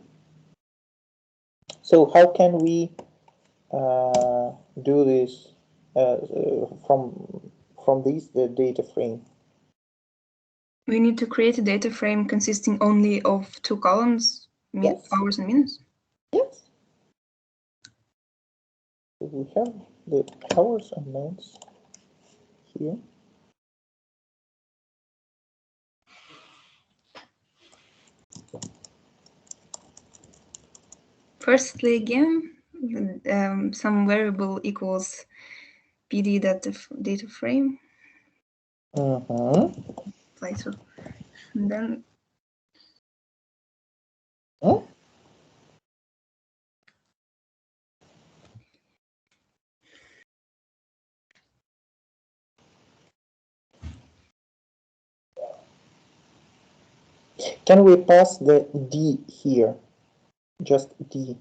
So how can we do this from this the data frame? We need to create a data frame consisting only of 2 columns, Yes. hours and minutes. Yes. So we have the hours and minutes here. Firstly, again, some variable equals PD data frame. So, and then Can we pass the D here? Just D.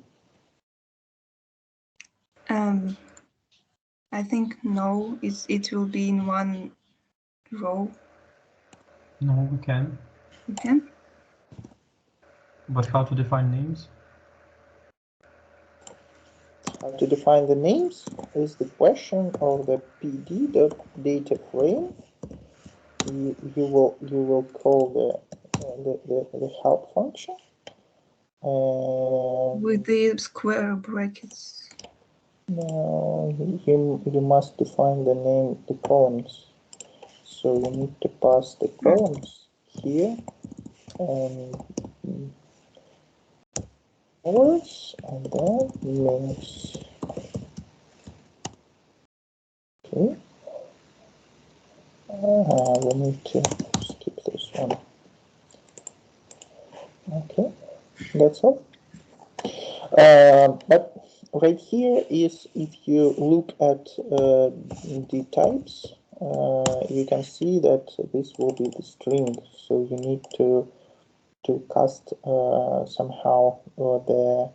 I think no, it will be in one row. No, we can. We can? But how to define names? How to define the names is the question of the PD.data frame. You will call the help function. With the square brackets. Now you must define the name, the columns. So you need to pass the columns here and hours and then names. Okay. We need to skip this one. Okay, that's all. But right here is, if you look at the types, you can see that this will be the string. So you need to cast somehow the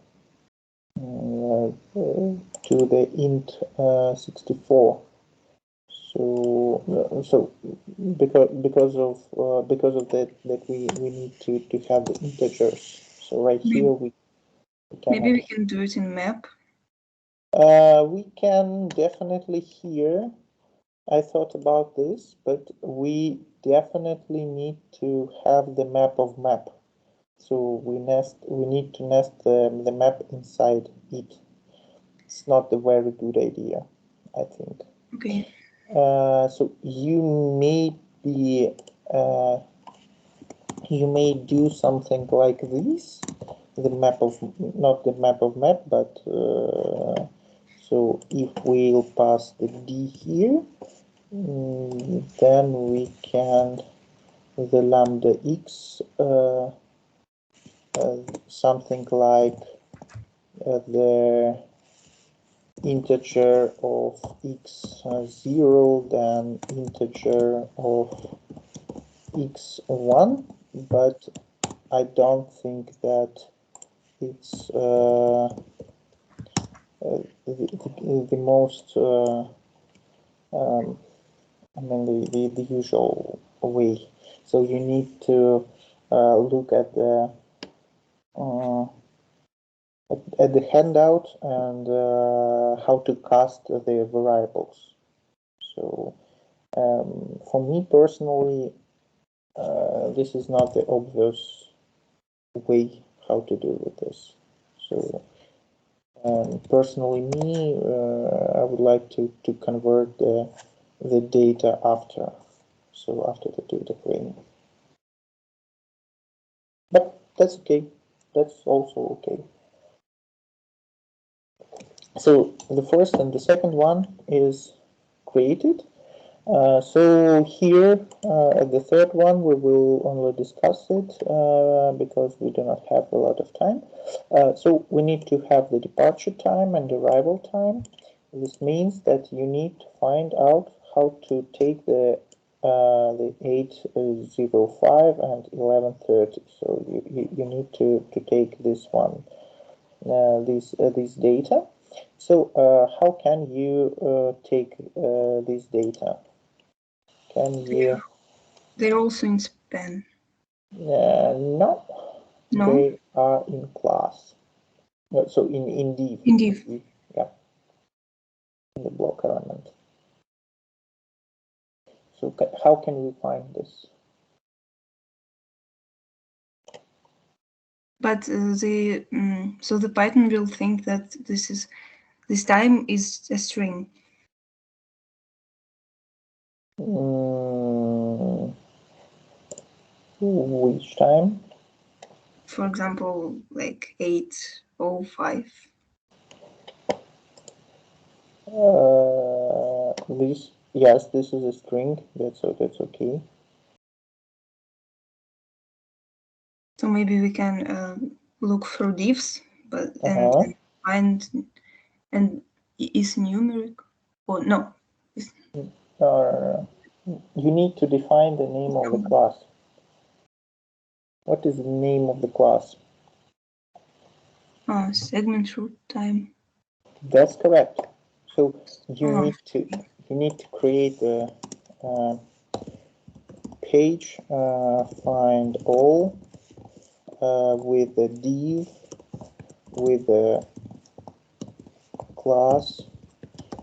to the int 64. So because of that we need to have the integers. So right here we maybe we can do it in map. We can definitely here. I thought about this, but we definitely need to have the map of map. So we need to nest the map inside it. It's not a very good idea, I think. Okay. So you may do something like this. The map of, not the map of map, but so if we'll pass the D here, then we can the lambda x something like the integer of x0, then integer of x1, but I don't think that it's the most I mean the usual way. So you need to look at the handout and how to cast the variables. So for me personally, this is not the obvious way how to do with this. So personally, me, I would like to convert the data after, so after the data frame. But that's okay. That's also okay. So the first and the second one is created. So here at the third one we will only discuss it because we do not have a lot of time. So we need to have the departure time and arrival time. This means that you need to find out how to take the 8:05 and 11:30. So you need to take this one, these data. So how can you take these data? Can you? They're also in span. No. No. They are in class. So in div. In div. Yeah. In the block element. So how can we find this? But so the Python will think that this time is a string. Which time? For example, like 8:05. This, yes, this is a string. That's okay. So maybe we can look for divs, but and find and is numeric or no? You need to define the name of the class. What is the name of the class? Segment root time. That's correct. So you need to create a page find all with a div with a class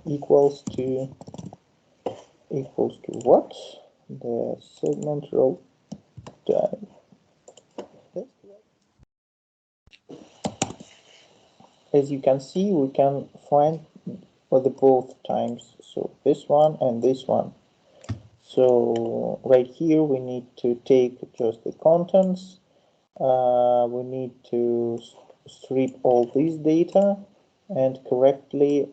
equals to what? The segment row time. As you can see, we can find or the both times. So this one and this one. So right here we need to take just the contents. We need to strip all this data and correctly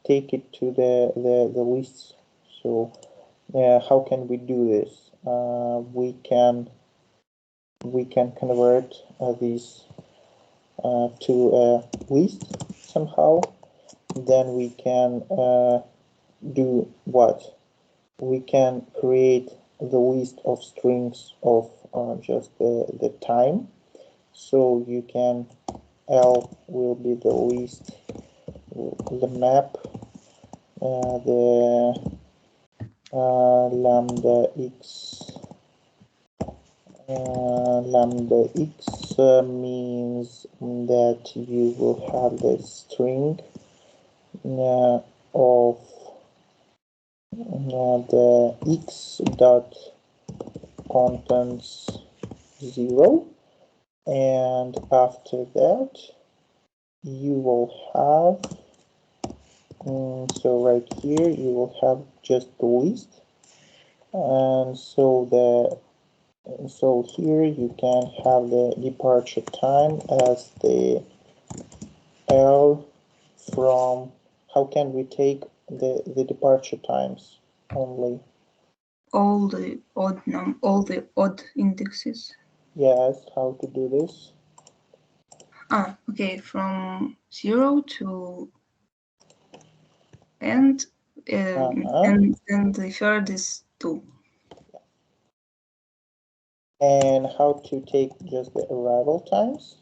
take it to the lists. So how can we do this? We can convert these to a list somehow. Then we can do what? We can create the list of strings of just the time. So you can, L will be the list, the map, the lambda x. Lambda x means that you will have the string of the x dot contents 0, and after that you will have so right here you will have just the list, and so here you can have the departure time as the L from, how can we take the departure times only? All the odd indexes. Yes, how to do this? Okay, from 0 to end, and then the third is 2. And how to take just the arrival times?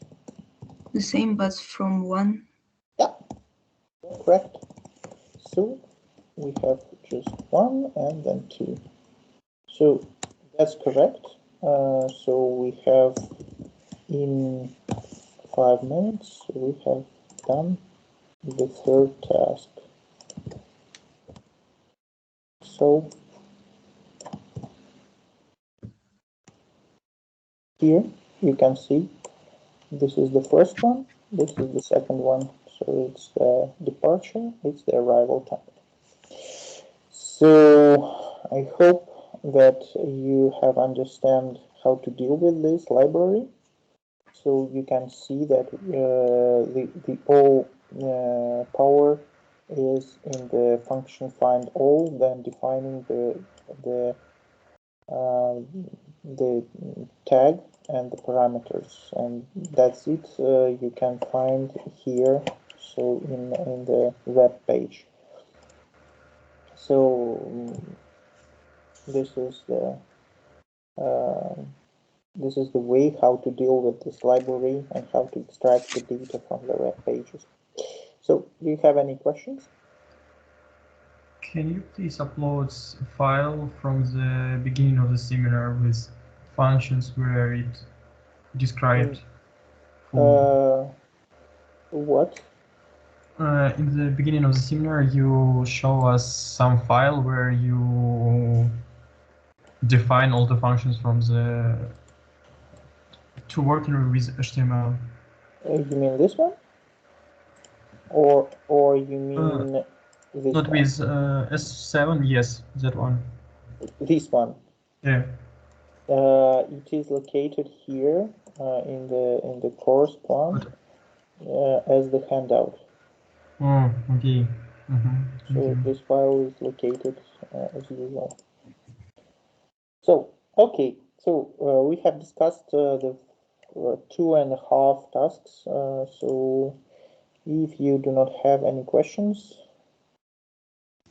The same, but from 1. Yeah, correct. So we have just 1 and then 2. So that's correct. So we have in 5 minutes, we have done the third task. So here you can see this is the first one, this is the second one. So it's the departure, it's the arrival time. So I hope that you have understand how to deal with this library. So you can see that the all power is in the function find all, then defining the tag and the parameters, and that's it. You can find here, so in the web page. So this is the way how to deal with this library and how to extract the data from the web pages. So do you have any questions? Can you please upload a file from the beginning of the seminar with functions where it described what? In the beginning of the seminar, you show us some file where you define all the functions from the to working with HTML. You mean this one? Or you mean this not one? with S7? Yes, that one. This one. Yeah. It is located here in the course plan as the handout. Oh, okay. So this file is located as usual. So okay, so we have discussed the 2.5 tasks. So if you do not have any questions,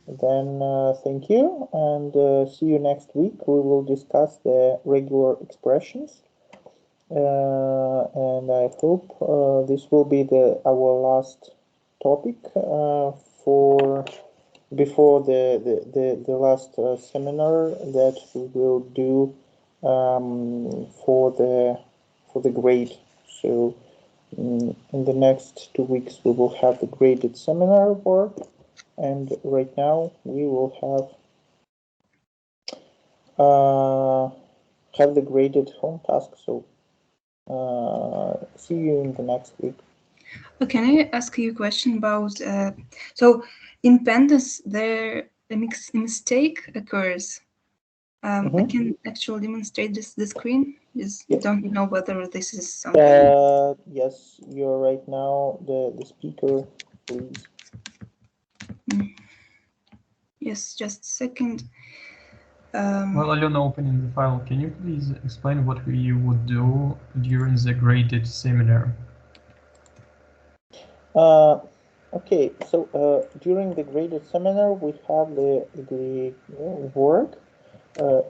then thank you, and see you next week. We will discuss the regular expressions, and I hope this will be our last topic for before the last seminar that we will do for the grade. So in the next 2 weeks we will have the graded seminar work, and right now we will have the graded home task. So see you in the next week. Can I ask you a question about, so in pandas, there a mistake occurs. I can actually demonstrate the screen. Just don't know whether this is something. Yes, you're right now the speaker, please. Yes, just a second. Well, Alena, opening the file, can you please explain what we would do during the graded seminar? Okay, so during the graded seminar, we have the work.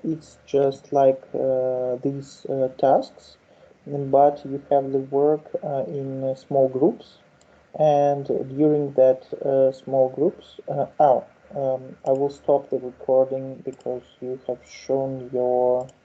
It's just like these tasks, but you have the work in small groups, and during that small groups, I will stop the recording because you have shown your